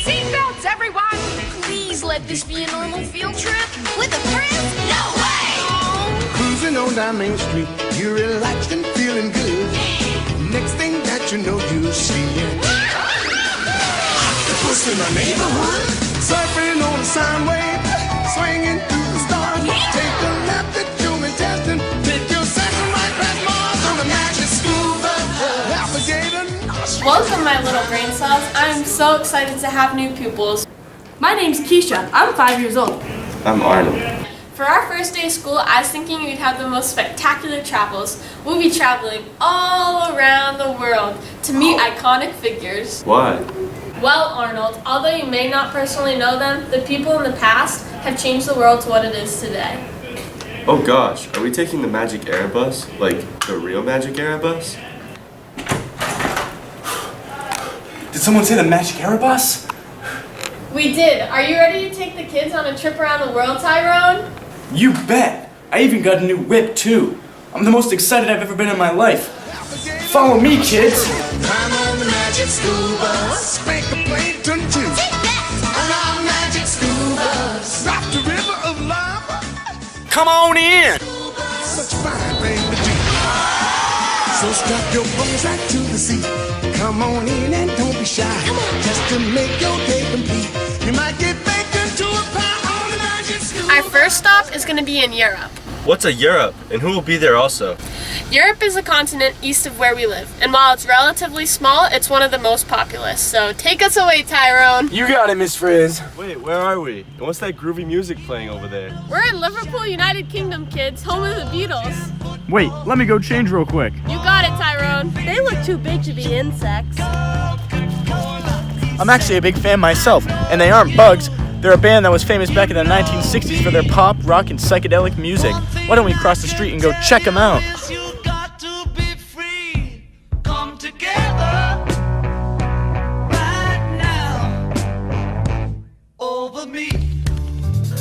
Seatbelts, everyone! Please let this be a normal field trip. With a friend? No way! Cruising on down Main Street, you're relaxed and feeling good. Next thing that you know, you'll see it. What's in my neighborhood? Surfing on a sound wave, swinging through the stars. Take a left at human testing. Take your second right past Mars on the magic scuba. Navigator. Welcome, my little brain cells. I'm so excited to have new pupils. My name's Keisha. I'm 5 years old. I'm Arnold. For our first day of school, I was thinking we'd have the most spectacular travels. We'll be traveling all around the world to meet iconic figures. Why? Well, Arnold, although you may not personally know them, the people in the past have changed the world to what it is today. Oh gosh, are we taking the Magic Air Bus? Like the real Magic Air Bus? Did someone say the Magic Air Bus? We did. Are you ready to take the kids on a trip around the world, Tyrone? You bet! I even got a new whip too. I'm the most excited I've ever been in my life. Follow me, kids! Climb on the magic school bus. Spank a plane, turn two. On our magic school bus. Drop the river of lava. Come on in! Such a fine thing to do. So strap your bones right to the seat. Come on in and don't be shy. Just to make your day complete. You might get baked into a pie on the magic school Our first stop is going to be in Europe. What's a Europe? And who will be there also? Europe is a continent east of where we live, and while it's relatively small, it's one of the most populous. So take us away, Tyrone. You got it, Miss Frizz. Wait, where are we? And what's that groovy music playing over there? We're in Liverpool, United Kingdom, kids, home of the Beatles. Wait, let me go change real quick. You got it, Tyrone. They look too big to be insects. I'm actually a big fan myself, and they aren't bugs. They're a band that was famous back in the 1960s for their pop, rock, and psychedelic music. Why don't we cross the street and go check them out?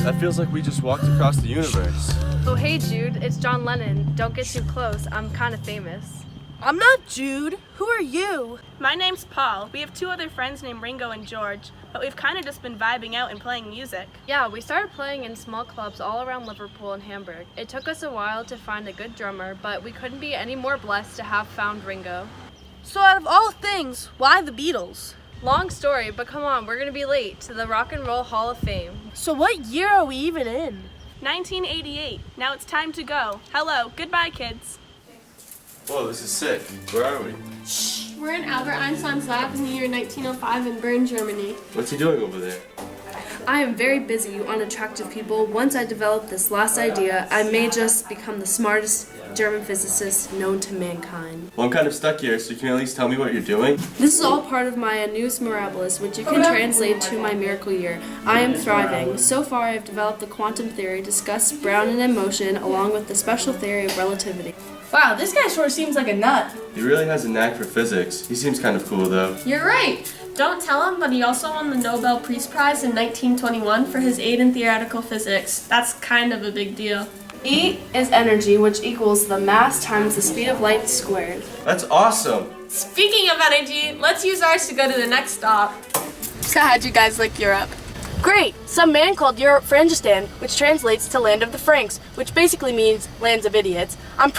That feels like we just walked across the universe. Oh, hey, Jude. It's John Lennon. Don't get too close. I'm kind of famous. I'm not Jude. Who are you? My name's Paul. We have two other friends named Ringo and George, but we've kind of just been vibing out and playing music. Yeah, we started playing in small clubs all around Liverpool and Hamburg. It took us a while to find a good drummer, but we couldn't be any more blessed to have found Ringo. So out of all things, why the Beatles? Long story, but come on, we're gonna be late to the Rock and Roll Hall of Fame. So what year are we even in? 1988. Now it's time to go. Hello. Goodbye, kids. Whoa, this is sick. Where are we? We're in Albert Einstein's lab in the year 1905 in Bern, Germany. What's he doing over there? I am very busy, you unattractive people. Once I develop this last idea, I may just become the smartest German physicist known to mankind. Well, I'm kind of stuck here, so you can at least tell me what you're doing? This is all part of my Annus Mirabilis, which you can translate to my miracle year. I am thriving. So far, I have developed the quantum theory, discussed Brownian in motion, along with the special theory of relativity. Wow, this guy sure seems like a nut. He really has a knack for physics. He seems kind of cool, though. You're right. Don't tell him, but he also won the Nobel Peace Prize in 1921 for his aid in theoretical physics. That's kind of a big deal. E is energy, which equals the mass times the speed of light squared. That's awesome! Speaking of energy, let's use ours to go to the next stop. So how'd you guys like Europe? Great! Some man called Europe Frangistan, which translates to Land of the Franks, which basically means lands of idiots. I'm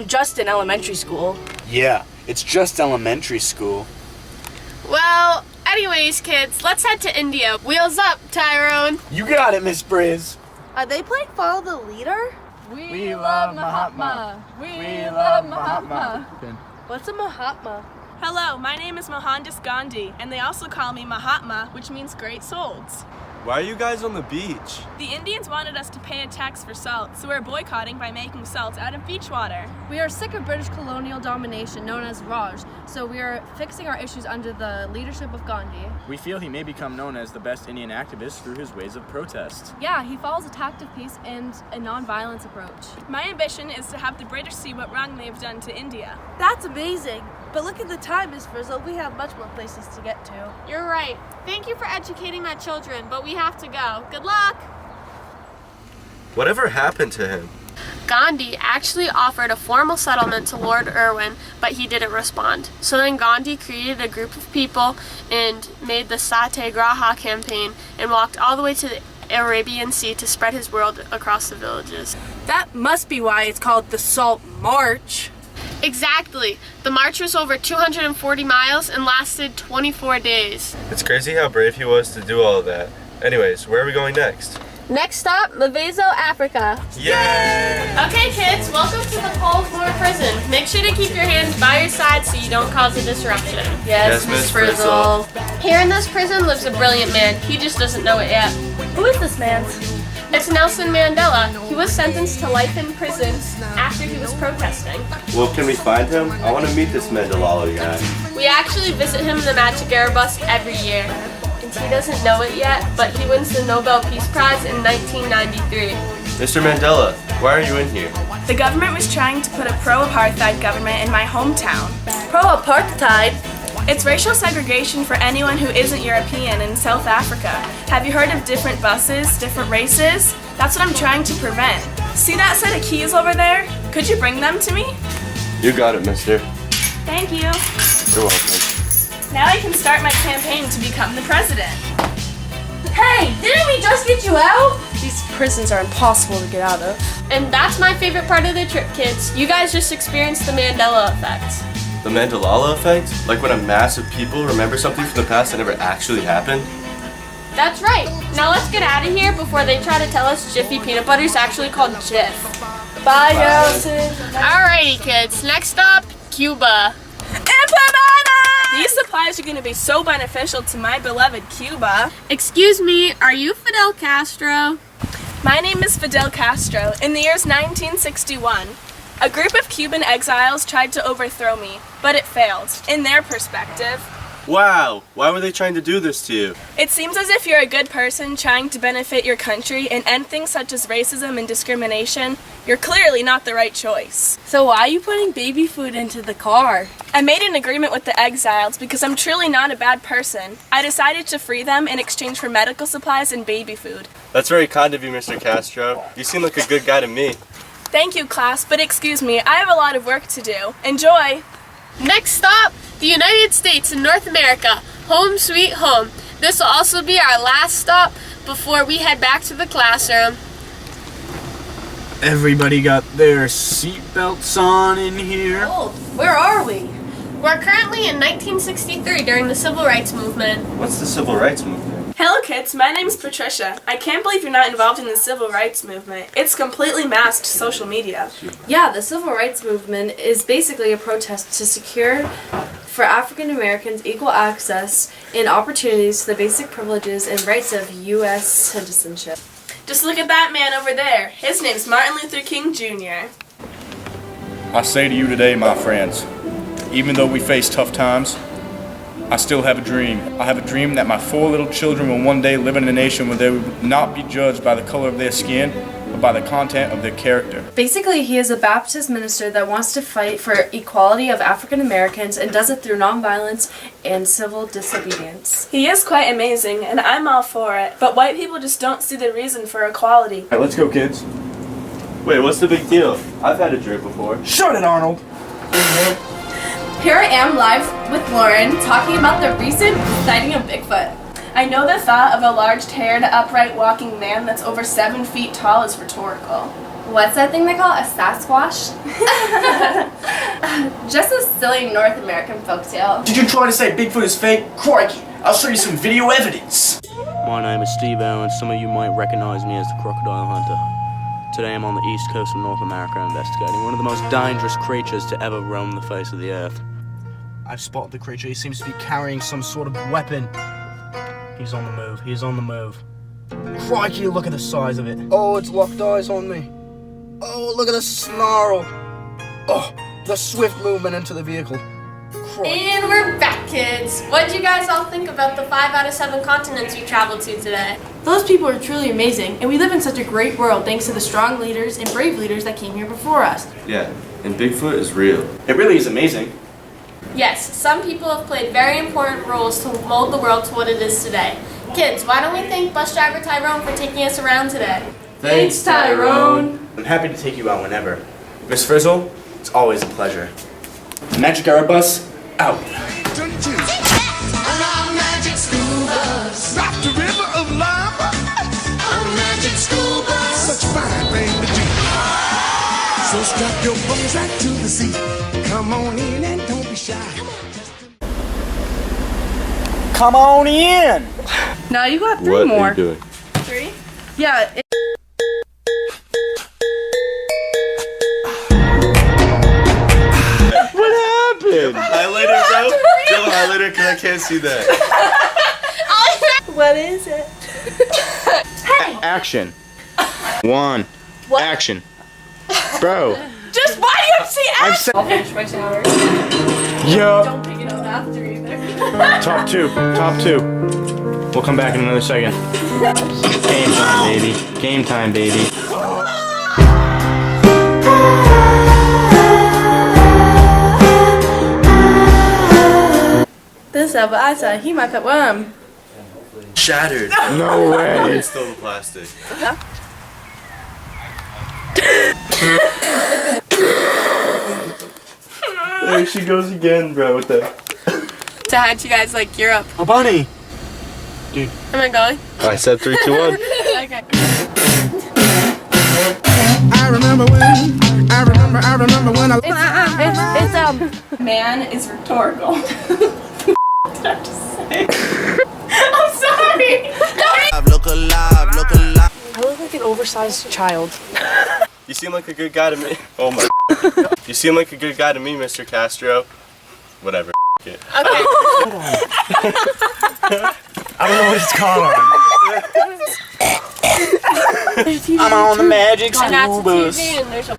just in elementary school. Yeah, it's just elementary school. Well, anyways, kids, let's head to India. Wheels up, Tyrone. You got it, Miss Briz. Are they playing Follow the Leader? We love Mahatma. We love Mahatma. What's a Mahatma? Hello, my name is Mohandas Gandhi, and they also call me Mahatma, which means great souls. Why are you guys on the beach? The Indians wanted us to pay a tax for salt, so we're boycotting by making salt out of beach water. We are sick of British colonial domination known as Raj, so we are fixing our issues under the leadership of Gandhi. We feel he may become known as the best Indian activist through his ways of protest. Yeah, he follows a tact of peace and a non-violence approach. My ambition is to have the British see what wrong they've done to India. That's amazing. But look at the time, Miss Frizzle. We have much more places to get to. You're right. Thank you for educating my children, but we have to go. Good luck! Whatever happened to him? Gandhi actually offered a formal settlement to Lord Irwin, but he didn't respond. So then Gandhi created a group of people and made the Satyagraha campaign and walked all the way to the Arabian Sea to spread his world across the villages. That must be why it's called the Salt March. Exactly. The march was over 240 miles and lasted 24 days. It's crazy how brave he was to do all of that. Anyways, where are we going next? Next stop, Mavezo, Africa. Yay! Okay kids, welcome to the Pole Floor Prison. Make sure to keep your hands by your side so you don't cause a disruption. Yes, Miss Frizzle. Here in this prison lives a brilliant man. He just doesn't know it yet. Who is this man? It's Nelson Mandela. He was sentenced to life in prison after he was protesting. Well, can we find him? I want to meet this Mandela guy. We actually visit him in the Magic Air Bus every year. And he doesn't know it yet, but he wins the Nobel Peace Prize in 1993. Mr. Mandela, why are you in here? The government was trying to put a pro-apartheid government in my hometown. Pro-apartheid? It's racial segregation for anyone who isn't European in South Africa. Have you heard of different buses, different races? That's what I'm trying to prevent. See that set of keys over there? Could you bring them to me? You got it, mister. Thank you. You're welcome. Now I can start my campaign to become the president. Hey, didn't we just get you out? These prisons are impossible to get out of. And that's my favorite part of the trip, kids. You guys just experienced the Mandela effect. The Mandela effect? Like when a mass of people remember something from the past that never actually happened? That's right. Now let's get out of here before they try to tell us Jiffy peanut butter is actually called Jif. Bye, Nelson. Alrighty, kids. Next up, Cuba. These supplies are going to be so beneficial to my beloved Cuba. Excuse me, are you Fidel Castro? My name is Fidel Castro. In the years 1961, a group of Cuban exiles tried to overthrow me, but it failed, in their perspective. Wow, why were they trying to do this to you? It seems as if you're a good person trying to benefit your country and end things such as racism and discrimination. You're clearly not the right choice. So why are you putting baby food into the car? I made an agreement with the exiles because I'm truly not a bad person. I decided to free them in exchange for medical supplies and baby food. That's very kind of you, Mr. Castro. You seem like a good guy to me. Thank you, class, but excuse me, I have a lot of work to do. Enjoy! Next stop, the United States in North America. Home sweet home. This will also be our last stop before we head back to the classroom. Everybody got their seatbelts on in here? Oh, where are we? We're currently in 1963 during the Civil Rights Movement. What's the Civil Rights Movement? Hello kids, my name's Patricia. I can't believe you're not involved in the Civil Rights Movement. It's completely masked social media. Yeah, the Civil Rights Movement is basically a protest to secure for African Americans equal access and opportunities to the basic privileges and rights of U.S. citizenship. Just look at that man over there. His name's Martin Luther King Jr. I say to you today, my friends, even though we face tough times, I still have a dream. I have a dream that my 4 little children will one day live in a nation where they would not be judged by the color of their skin, but by the content of their character. Basically, he is a Baptist minister that wants to fight for equality of African Americans and does it through nonviolence and civil disobedience. He is quite amazing, and I'm all for it, but white people just don't see the reason for equality. All right, let's go, kids. Wait, what's the big deal? I've had a drink before. Shut it, Arnold! Here I am live with Lauren talking about the recent sighting of Bigfoot. I know the thought of a large-haired, upright walking man that's over 7 feet tall is rhetorical. What's that thing they call a Sasquatch? Just a silly North American folktale. Did you try to say Bigfoot is fake? Crikey, I'll show you some video evidence. My name is Steve Owen. Some of you might recognize me as the crocodile hunter. Today I'm on the east coast of North America investigating one of the most dangerous creatures to ever roam the face of the earth. I've spotted the creature. He seems to be carrying some sort of weapon. He's on the move. He's on the move. Crikey, look at the size of it. Oh, it's locked eyes on me. Oh, look at the snarl. Oh, the swift movement into the vehicle. Crikey. And we're back, kids. What did you guys all think about the 5 out of 7 continents you traveled to today? Those people are truly amazing, and we live in such a great world thanks to the strong leaders and brave leaders that came here before us. Yeah, and Bigfoot is real. It really is amazing. Yes, some people have played very important roles to mold the world to what it is today. Kids, why don't we thank bus driver Tyrone for taking us around today? Thanks, Tyrone. I'm happy to take you out whenever. Miss Frizzle, it's always a pleasure. Magic Era Bus, out. On our magic school bus, stop the river of lava. On magic school bus, such a fine thing to do. So strap your bones right to the seat. Come on in and don't be shy. Come on in! Now you got three more. What are you doing? 3? Yeah. What happened? Highlighter, bro? Yo, highlighter, because I can't see that. What is it? Action. One. Action. Bro. Just why do you have to say action? I'll finish my shower. Yo. Don't pick it up after either. Top two. We'll come back in another second. Game time, baby. Game time, baby. This is I said he might pet worm. Shattered. No way. It's still in plastic. There she goes again, bro. What the? So how'd you guys like Europe? A bunny. Am I going? I said 3, 2, 1. Okay. I remember when I It's Man is rhetorical. What did I just say? I'm sorry. look alive. I look like an oversized child. You seem like a good guy to me. Oh my. You seem like a good guy to me, Mr. Castro. Whatever. It. Okay. I don't know what it's called. I'm on the magic And that's school the bus. TV and there's a